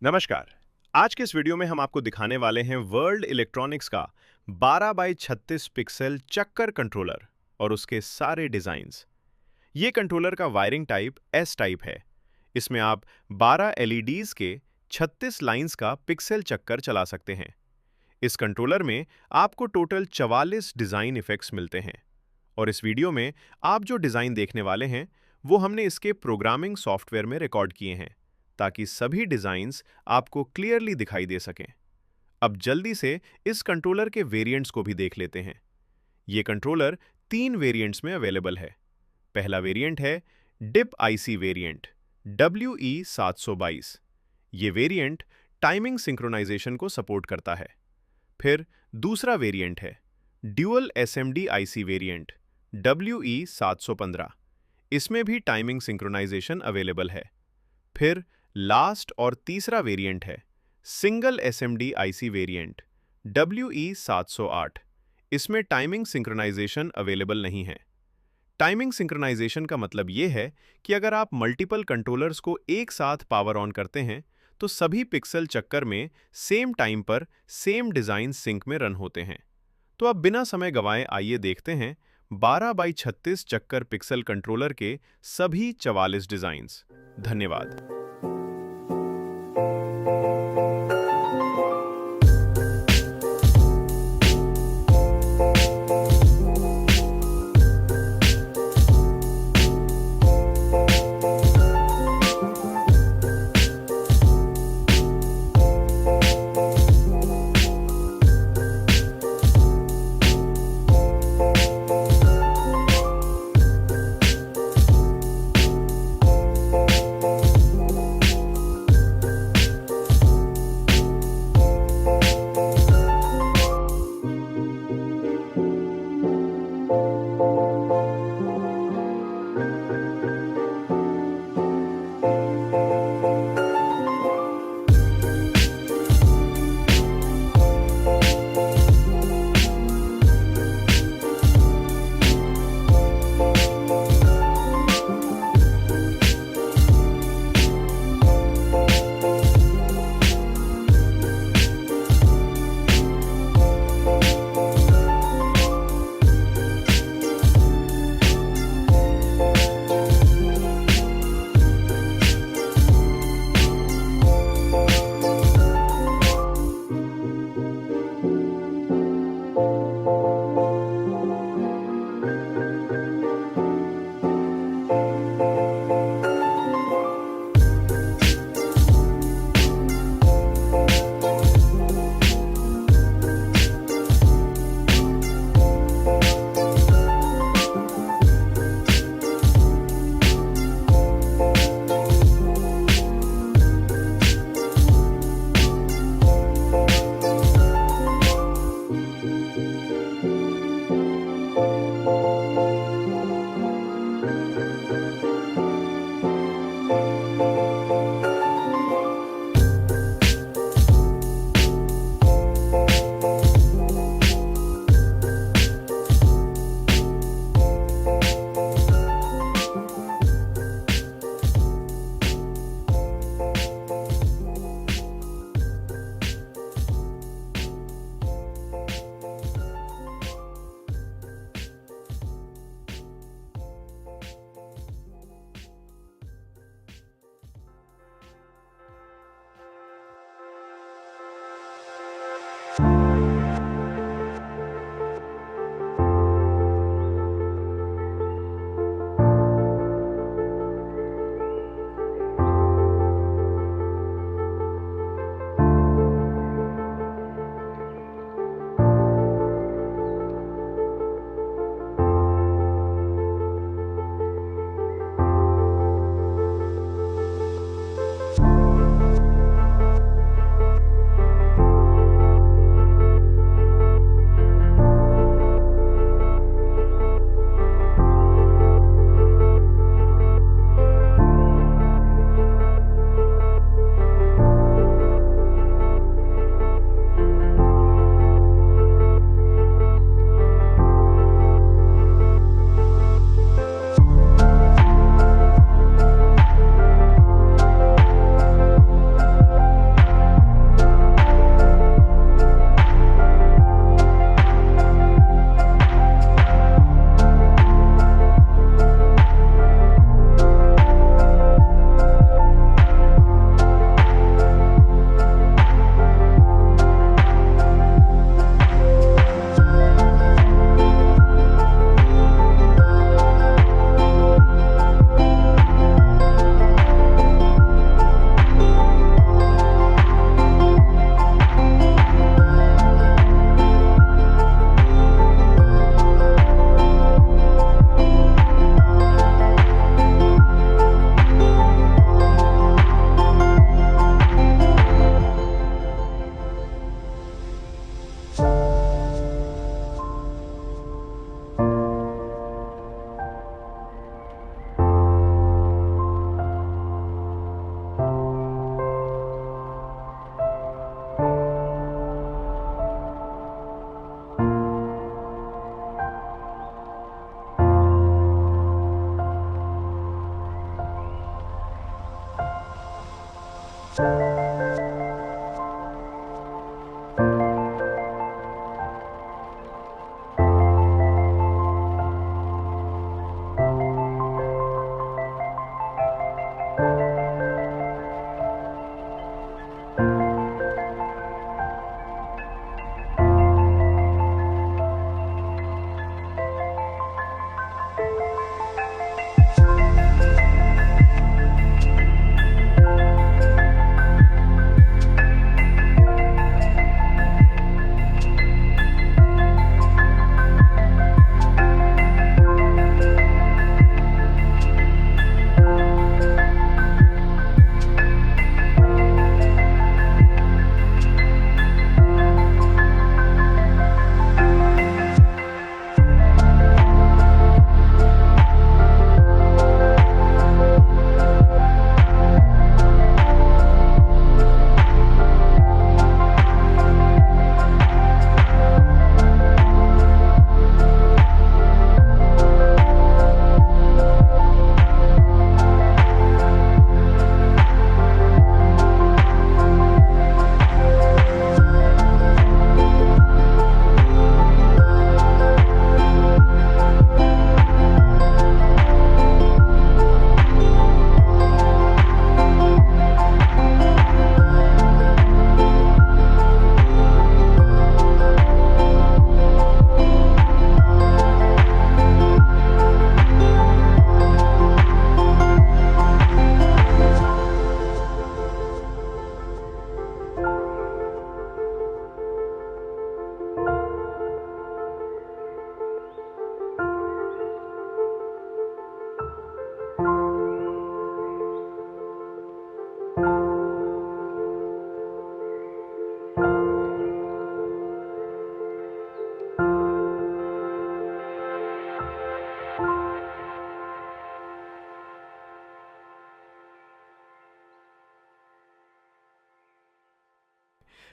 नमस्कार। आज के इस वीडियो में हम आपको दिखाने वाले हैं वर्ल्ड इलेक्ट्रॉनिक्स का 12 बाई 36 पिक्सल चक्कर कंट्रोलर और उसके सारे डिजाइन्स। ये कंट्रोलर का वायरिंग टाइप एस टाइप है। इसमें आप 12 एलईडीज के 36 लाइंस का पिक्सल चक्कर चला सकते हैं। इस कंट्रोलर में आपको टोटल 44 डिजाइन इफेक्ट्स मिलते हैं और इस वीडियो में आप जो डिजाइन देखने वाले हैं वो हमने इसके प्रोग्रामिंग सॉफ्टवेयर में रिकॉर्ड किए हैं ताकि सभी डिजाइन्स आपको क्लियरली दिखाई दे सकें। अब जल्दी से इस कंट्रोलर के वेरिएंट्स को भी देख लेते हैं। ये कंट्रोलर 3 वेरिएंट्स में अवेलेबल है। पहला वेरिएंट है डिप आईसी वेरिएंट WE722। ये वेरिएंट टाइमिंग सिंक्रोनाइजेशन को सपोर्ट करता है। फिर दूसरा वेरिएंट है dual SMD IC variant WE715। इसमें भी टाइमिंग सिंक्रोनाइजेशन अवेलेबल है। फिर लास्ट और तीसरा वेरिएंट है single SMD IC variant WE708। इसमें टाइमिंग सिंक्रोनाइजेशन अवेलेबल नहीं है। टाइमिंग सिंक्रोनाइजेशन का मतलब यह है कि अगर आप मल्टीपल कंट्रोलर्स को एक साथ पावर ऑन करते हैं तो सभी पिक्सल चक्कर में सेम टाइम पर सेम डिजाइन सिंक में रन होते हैं। तो अब बिना समय गंवाए आइए देखते हैं 12 बाई 36 चक्कर पिक्सल कंट्रोलर के सभी 44 डिजाइन्स। धन्यवाद।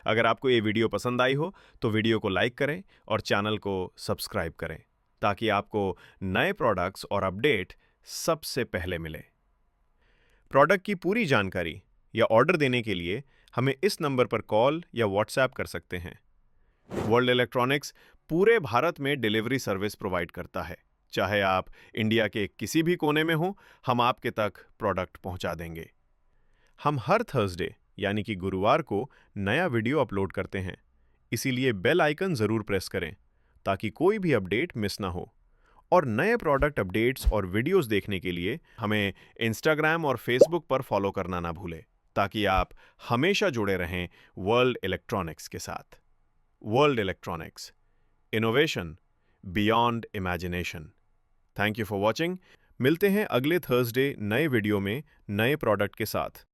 अगर आपको ये वीडियो पसंद आई हो तो वीडियो को लाइक करें और चैनल को सब्सक्राइब करें ताकि आपको नए प्रोडक्ट्स और अपडेट सबसे पहले मिले। प्रोडक्ट की पूरी जानकारी या ऑर्डर देने के लिए हमें इस नंबर पर कॉल या व्हाट्सएप कर सकते हैं। वर्ल्ड इलेक्ट्रॉनिक्स पूरे भारत में डिलीवरी सर्विस प्रोवाइड करता है। चाहे आप इंडिया के किसी भी कोने में हो, हम आपके तक प्रोडक्ट पहुंचा देंगे। हम हर थर्सडे यानी कि गुरुवार को नया वीडियो अपलोड करते हैं, इसीलिए बेल आइकन जरूर प्रेस करें ताकि कोई भी अपडेट मिस ना हो। और नए प्रोडक्ट अपडेट्स और वीडियोस देखने के लिए हमें इंस्टाग्राम और फेसबुक पर फॉलो करना ना भूलें ताकि आप हमेशा जुड़े रहें वर्ल्ड इलेक्ट्रॉनिक्स के साथ। World electronics, innovation beyond imagination. Thank you for watching. मिलते हैं अगले थर्सडे नए वीडियो में नए प्रोडक्ट के साथ।